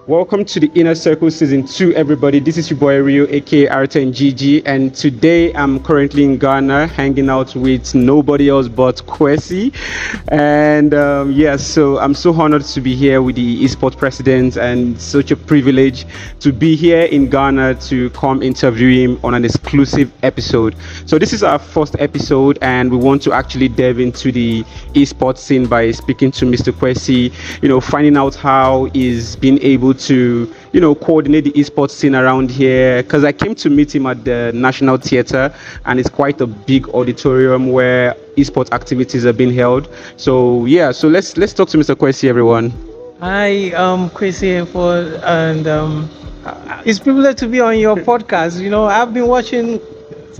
Welcome to the Inner Circle Season 2, everybody. This is your boy Rio, aka Arthur and Gigi, and today I'm currently in Ghana hanging out with nobody else but Kwesi. And so I'm so honored to be here with the esports president, and such a privilege to be here in Ghana to come interview him on an exclusive episode. So this is our first episode, and we want to actually delve into the esports scene by speaking to Mr. Kwesi, finding out how he's been able to coordinate the esports scene around here, because I came to meet him at the National Theatre, and it's quite a big auditorium where esports activities are being held. So let's talk to Mr. Kwesi, everyone. Hi, Kwesi, and it's a privilege to be on your podcast. I've been watching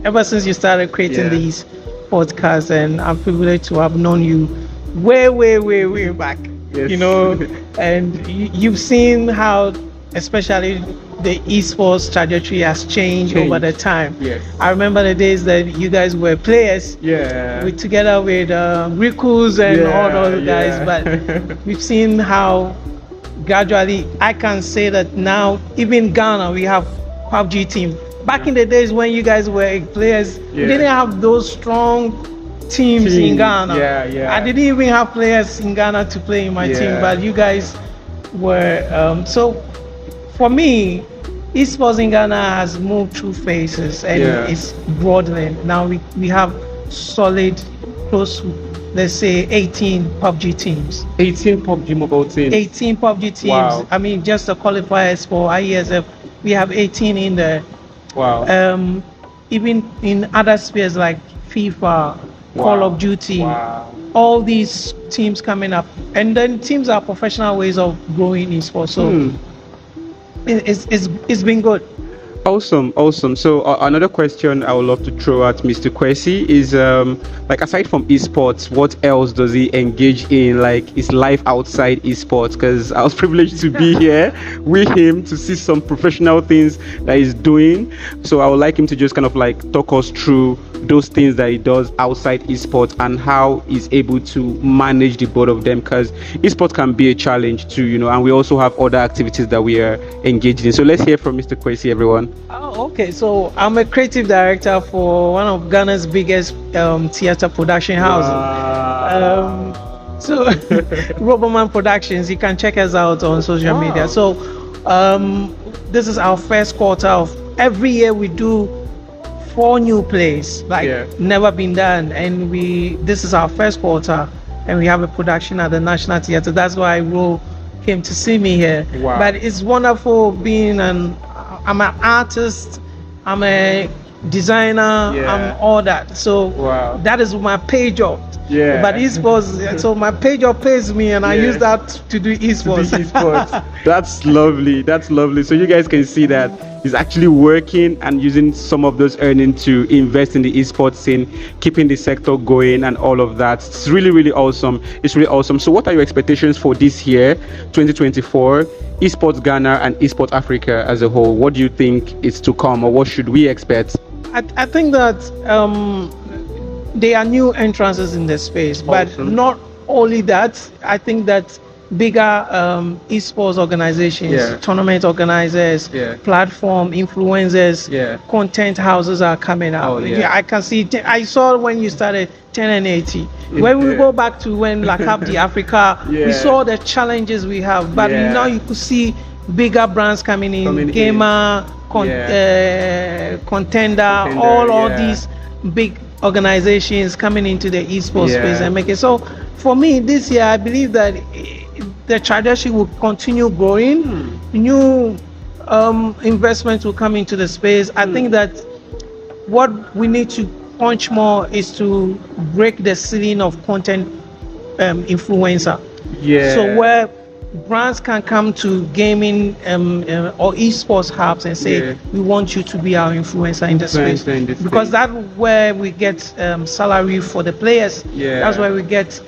ever since you started creating these podcasts, and I'm privileged to have known you way back. Yes. And you've seen how, especially the esports trajectory has changed over the time. Yes. I remember the days that you guys were players. Together with Rikus and all those guys. But we've seen how gradually, I can say that now, even Ghana, we have PUBG team. Back in the days when you guys were players, we didn't have those strong teams in Ghana. I didn't even have players in Ghana to play in my team, but you guys were. So for me, esports in Ghana has moved through phases, and it's broadening. Now we have solid, close to, let's say, 18 PUBG teams. 18 PUBG mobile teams. 18 PUBG teams. Wow. I mean, just the qualifiers for IESF, we have 18 in there. Wow. Even in other spheres like FIFA, Call of Duty, all these teams coming up, and then teams are professional ways of growing esports. So it's been good. Awesome. So another question I would love to throw at Mr. Kwesi is, aside from esports, what else does he engage in? Like, his life outside esports? Because I was privileged to be here with him to see some professional things that he's doing. So I would like him to just kind of talk us through those things that he does outside esports and how he's able to manage the both of them, because esports can be a challenge too, and we also have other activities that we are engaged in. So let's hear from Mr. Kwesi, everyone. Oh, okay. So I'm a creative director for one of Ghana's biggest theater production houses. So Roboman Productions. You can check us out on social media. So this is our first quarter of every year. We do 4 new plays, never been done, and this is our first quarter, and we have a production at the National Theatre. That's why Ro came to see me here. Wow. But it's wonderful being I'm an artist, I'm a designer, I'm all that. So that is my pay job. But esports, so my pay job pays me, and I use that to do esports. That's lovely. So you guys can see that he's actually working and using some of those earnings to invest in the esports scene, keeping the sector going and all of that. It's really awesome. It's really awesome. So what are your expectations for this year, 2024? Esports Ghana and Esports Africa as a whole, what do you think is to come, or what should we expect? I think that there are new entrances in the space, but not only that. I think that bigger esports organizations, tournament organizers, platform influencers, content houses are coming out. I can see. I saw when you started 10 and 80. When we go back to when the Africa, we saw the challenges we have, but now you could see bigger brands coming in, Gamer, Contender, all these big organizations coming into the esports space and making. So for me this year, I believe that the trajectory will continue growing. New investments will come into the space. I think that what we need to punch more is to break the ceiling of content influencer. So where brands can come to gaming or esports hubs and say, we want you to be our influencer in the space, because that's where we get salary for the players. That's where we get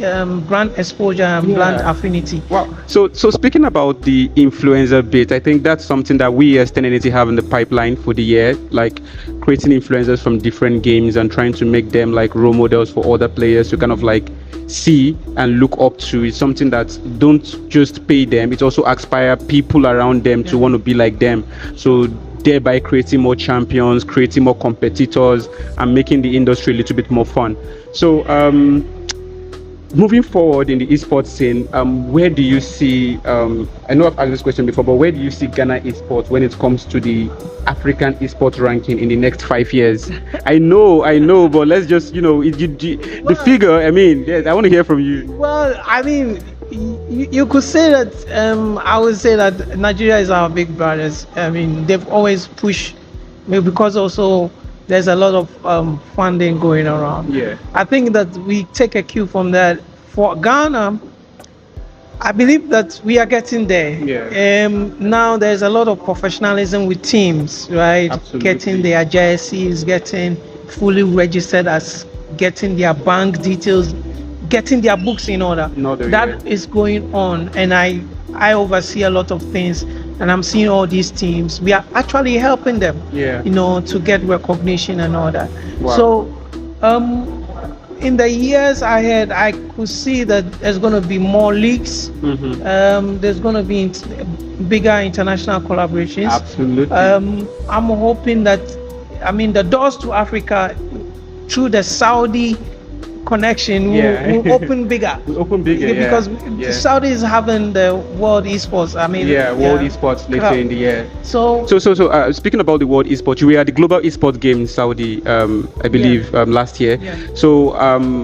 brand exposure and brand affinity. Wow. So speaking about the influencer bit, I think that's something that we as 10NT have in the pipeline for the year, like creating influencers from different games and trying to make them like role models for other players to kind of like see and look up to. It's something that don't just pay them, it also inspire people around them to want to be like them. So thereby creating more champions, creating more competitors, and making the industry a little bit more fun. So moving forward in the esports scene, where do you see, I know I've asked this question before, but where do you see Ghana esports when it comes to the African esports ranking in the next 5 years? I know, but let's just, the figure, I mean, yes, I want to hear from you. Well, I mean, you could say that, I would say that Nigeria is our big brothers. I mean, they've always pushed, maybe because also there's a lot of funding going around. Yeah. I think that we take a cue from that. For Ghana, I believe that we are getting there. Yeah. Now there's a lot of professionalism with teams, right? Absolutely. Getting their jerseys, getting fully registered, as getting their bank details, getting their books in order. That is going on, and I oversee a lot of things. And I'm seeing all these teams. We are actually helping them, to get recognition and all that. Wow. So, in the years ahead, I could see that there's going to be more leagues. Mm-hmm. There's going to be bigger international collaborations. Absolutely. I'm hoping that, the doors to Africa through the Saudi connection will open bigger. Because Saudi is having the World Esports. World Esports later in the year. So speaking about the World Esports, you were at the Global Esports Game in Saudi, I believe, last year. Yeah. So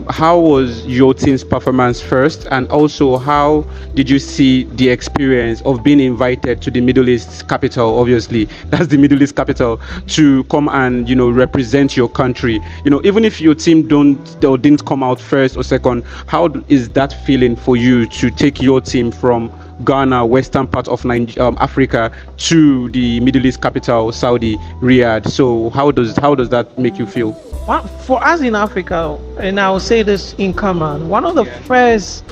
how was your team's performance first, and also how did you see the experience of being invited to the Middle East capital? Obviously, that's the Middle East capital, to come and represent your country. Even if your team didn't come out first or second, how is that feeling for you to take your team from Ghana, western part of Africa, to the Middle East capital, Saudi, Riyadh? So how does that make you feel? Well, for us in Africa, and I will say this in common, one of the first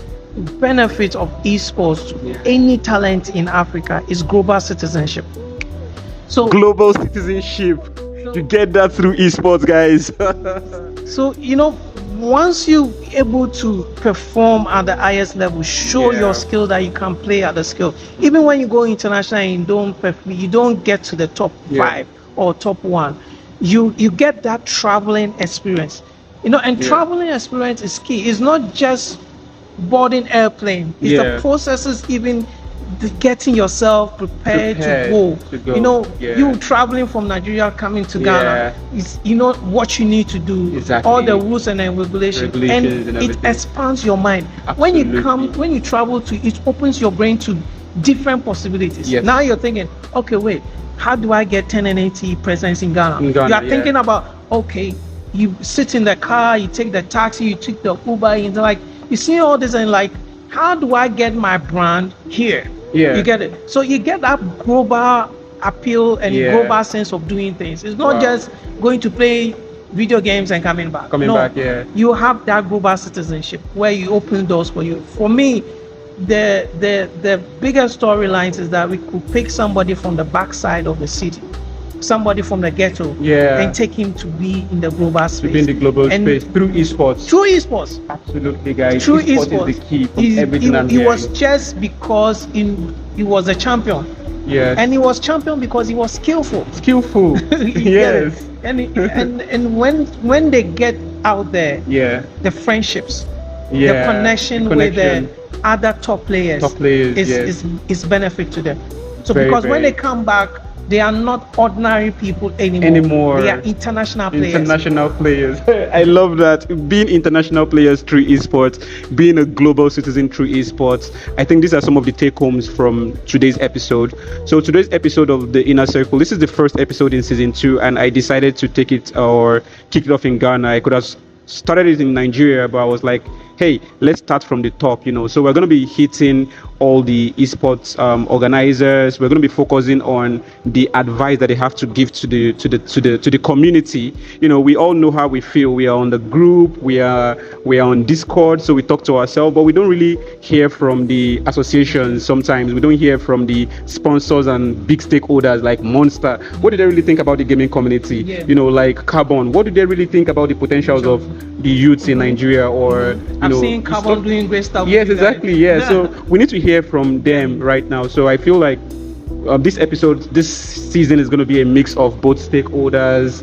benefits of esports to any talent in Africa is global citizenship. So global citizenship, you get that through esports, guys. So once you're able to perform at the highest level, show your skill, that you can play at the skill. Even when you go international and you don't get to the top 5 or top 1, you get that traveling experience. And traveling experience is key. It's not just boarding airplane. It's the processes, even getting yourself prepared to go. You traveling from Nigeria coming to Ghana, is what you need to do, all the rules and regulations, and it expands your mind. Absolutely. When you travel it opens your brain to different possibilities. Now you're thinking, okay, wait, how do I get 1080 presence in Ghana? You are thinking about, okay, you sit in the car, you take the taxi, you take the Uber, and like you see all this, and like, how do I get my brand here? You get it. So you get that global appeal and global sense of doing things. It's not just going to play video games and coming back. You have that global citizenship where you open doors for you. For me, the bigger storylines is that we could pick somebody from the backside of the city, somebody from the ghetto, and take him to be in the global space. To be in the global space through esports. Through esports. Absolutely, guys. Through esports is the key from everything I'm hearing. It was just because he was a champion. And he was champion because he was skillful. Yes. And when they get out there, the friendships, the connection with the other top players is benefit to them. So because when they come back, they are not ordinary people anymore. They are international players. I love that. Being international players through esports, being a global citizen through esports. I think these are some of the take homes from today's episode. So today's episode of The Inner Circle, this is the first episode in season 2, and I decided to kick it off in Ghana. I could have started it in Nigeria, but I was like, hey, let's start from the top, So we're going to be hitting all the esports organizers. We're going to be focusing on the advice that they have to give to the community. You know, we all know how we feel. We are on the group, we are on Discord, so we talk to ourselves, but we don't really hear from the associations. Sometimes we don't hear from the sponsors and big stakeholders like Monster. What do they really think about the gaming community? You know, like Carbon. What do they really think about the potentials of the youths in Nigeria? Or I've seen Carbon doing great stuff. Yes, exactly. Yeah. So we need to hear from them right now. So I feel like this season is going to be a mix of both stakeholders,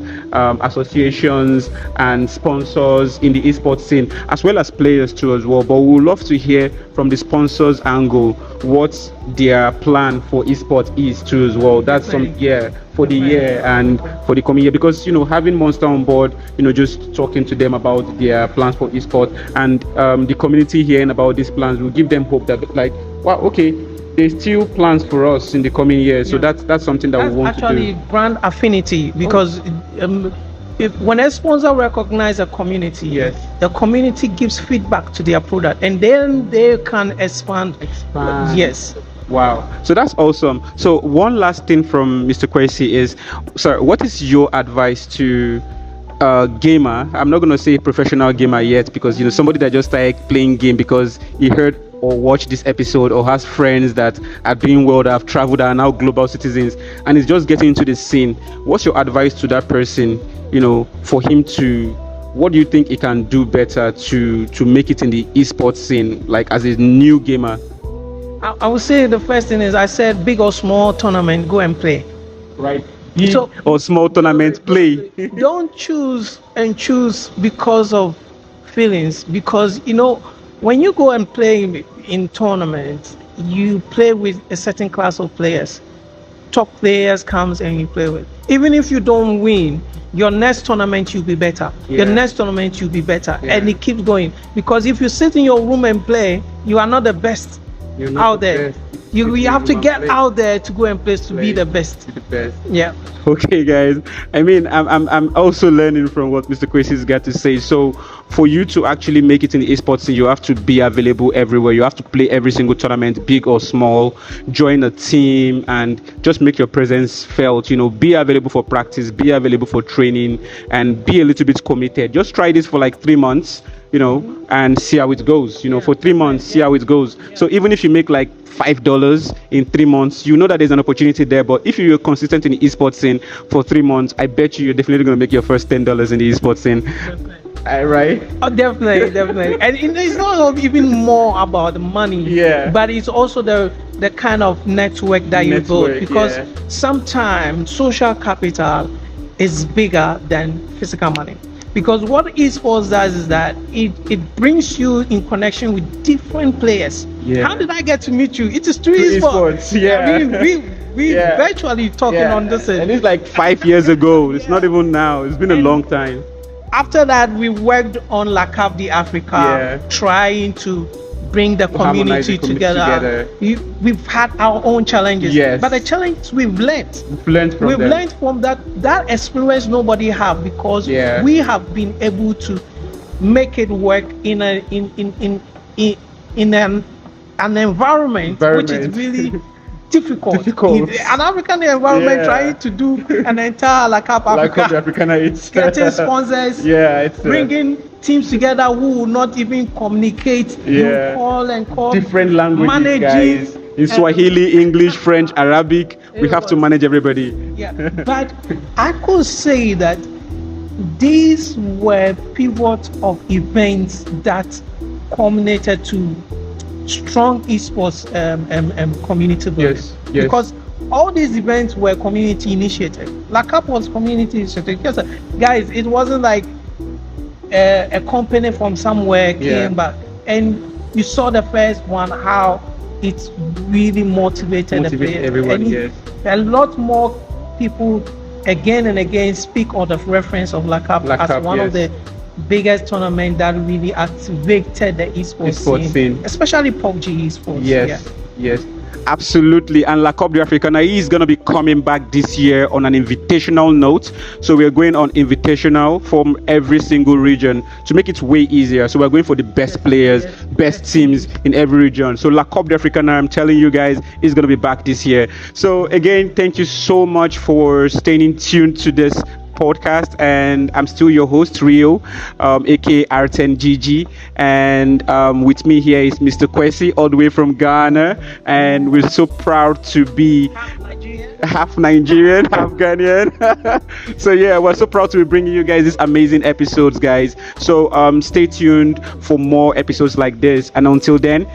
associations, and sponsors in the esports scene, as well as players too as well. But we would love to hear from the sponsors' angle what their plan for esports is too as well. That's for the year and for the coming year, because you know, having Monster on board, you know, just talking to them about their plans for esports and the community hearing about these plans will give them hope that, like, wow, okay, there's still plans for us in the coming years. So that's something that we want to do. Actually, brand affinity, because when a sponsor recognizes a community, the community gives feedback to their product, and then they can expand. Yes. Wow. So that's awesome. So one last thing from Mr. Kwesi is, sir, what is your advice to gamer? I'm not going to say professional gamer yet, because you know, somebody that just started playing game because he heard or watched this episode or has friends that are doing well, that have traveled, that are now global citizens, and is just getting into the scene. What's your advice to that person, you know, for him to, what do you think he can do better to make it in the esports scene, like as a new gamer? I would say the first thing is, I said big or small tournament, go and play. Right. So, or small tournament, play. Don't choose because of feelings, because you know, when you go and play in tournaments, you play with a certain class of players. Top players comes and you play with. Even if you don't win, your next tournament you'll be better. Your next tournament you'll be better, and it keeps going. Because if you sit in your room and play, you are not the best out there. You have to get out there to go and play to be the best. Yeah. Okay, guys. I mean, I'm also learning from what Mr. Kwesi's got to say. So, for you to actually make it in the esports scene, you have to be available everywhere. You have to play every single tournament, big or small. Join a team and just make your presence felt. You know, be available for practice, be available for training, and be a little bit committed. Just try this for like 3 months. You know, and see how it goes. You know, for 3 months, see how it goes. So even if you make like $5 in 3 months, you know that there's an opportunity there. But if you're consistent in the esports scene for 3 months, I bet you're definitely going to make your first $10 in the esports scene. Right? Oh, definitely. And it's not even more about the money, but it's also the kind of network that you build. Because sometimes social capital is bigger than physical money. Because what esports does is that it brings you in connection with different players. How did I get to meet you? It is through esports. I mean, we virtually talking on this. And it's like 5 years ago. It's not even now. It's been a long time. After that, we worked on La Cap de Africa, trying to bring the community together. We've had our own challenges, but the challenge we've learned from that experience nobody have, because we have been able to make it work in an environment which is really difficult. An African environment, trying to do an entire La Cap Africa, getting sponsors, bringing teams together who will not even communicate. You call different languages, managing, guys. In Swahili, English, French, Arabic, we have to manage everybody. But I could say that these were pivots of events that culminated to strong esports community building. Because all these events were community initiated. La Cap was community initiated. Because, guys, it wasn't like a company from somewhere came back, and you saw the first one, how it's really motivated the players. Everyone, a lot more people again and again speak of the reference of La Cap as one of the biggest tournament that really activated the esports scene, especially PUBG esports. Yes. Absolutely. And La Coupe d'Africaine is going to be coming back this year on an invitational note. So we're going on invitational from every single region to make it way easier. So we're going for the best players, best teams in every region. So La Coupe d'Africaine, I'm telling you guys, is going to be back this year. So again, thank you so much for staying in tune to this podcast, and I'm still your host Rio, aka R10GG, and with me here is Mr. Kwesi, all the way from Ghana, and we're so proud to be half Nigerian, half Ghanaian. So yeah, we're so proud to be bringing you guys these amazing episodes, guys. So stay tuned for more episodes like this, and until then,